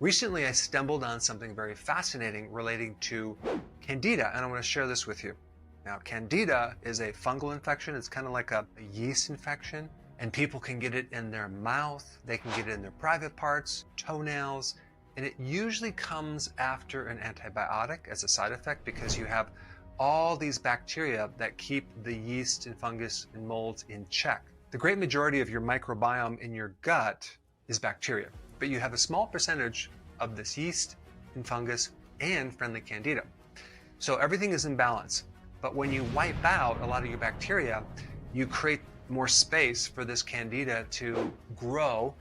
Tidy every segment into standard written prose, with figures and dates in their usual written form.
Recently, I stumbled on something very fascinating relating to Candida, and I want to share this with you. Now, Candida is a fungal infection. It's kind of like a yeast infection, and people can get it in their mouth. They can get it in their private parts, toenails, and it usually comes after an antibiotic as a side effect because you have all these bacteria that keep the yeast and fungus and molds in check. The great majority of your microbiome in your gut is bacteria, but you have a small percentage of this yeast and fungus and friendly Candida. So everything is in balance. But when you wipe out a lot of your bacteria, you create more space for this Candida to grow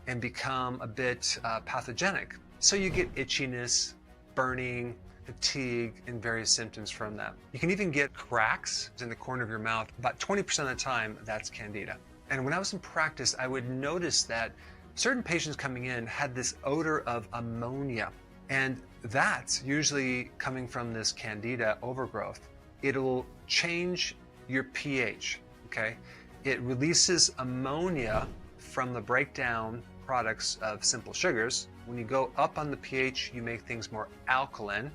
and become a bit pathogenic. So you get itchiness, burning, fatigue, and various symptoms from that. You can even get cracks in the corner of your mouth. About 20% of the time, that's Candida. And when I was in practice, I would notice that certain patients coming in had this odor of ammonia, and that's usually coming from this Candida overgrowth. It'll change your pH, okay? It releases ammonia from the breakdown products of simple sugars. When you go up on the pH, you make things more alkaline,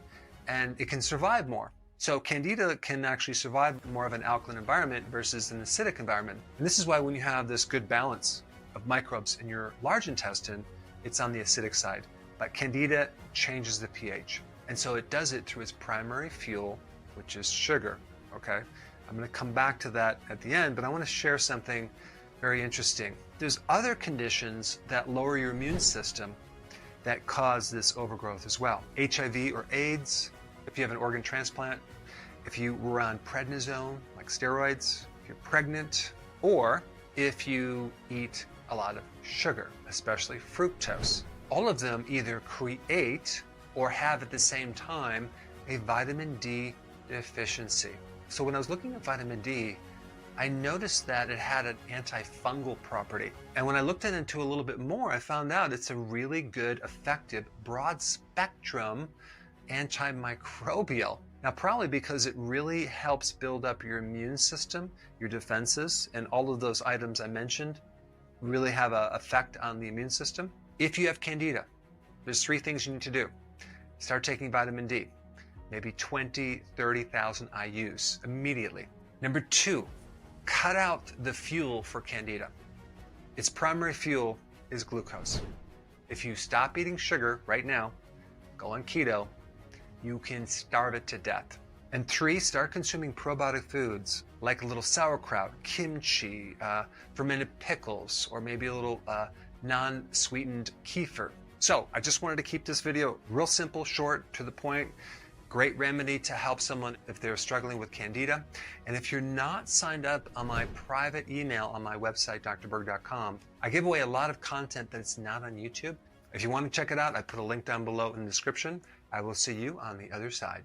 and it can survive more. So Candida can actually survive more of an alkaline environment versus an acidic environment. And this is why when you have this good balance of microbes in your large intestine, it's on the acidic side. But Candida changes the pH. And so it does it through its primary fuel, which is sugar, okay? I'm gonna come back to that at the end, but I wanna share something very interesting. There's other conditions that lower your immune system that cause this overgrowth as well. HIV or AIDS, if you have an organ transplant, if you were on prednisone, like steroids, if you're pregnant, or if you eat a lot of sugar, especially fructose. All of them either create or have at the same time a vitamin D deficiency. So when I was looking at vitamin D, I noticed that it had an antifungal property. And when I looked into it a little bit more, I found out it's a really good, effective, broad spectrum antimicrobial. Now, probably because it really helps build up your immune system, your defenses, and all of those items I mentioned really have an effect on the immune system. If you have Candida, there's 3 things you need to do. Start taking vitamin D, maybe 20, 30,000 IUs immediately. Number 2, cut out the fuel for Candida. Its primary fuel is glucose. If you stop eating sugar right now, go on keto, you can starve it to death. And 3, start consuming probiotic foods like a little sauerkraut, kimchi, fermented pickles, or maybe a little non-sweetened kefir. So I just wanted to keep this video real simple, short, to the point. Great remedy to help someone if they're struggling with Candida. And if you're not signed up on my private email on my website, drberg.com, I give away a lot of content that's not on YouTube. If you want to check it out, I put a link down below in the description. I will see you on the other side.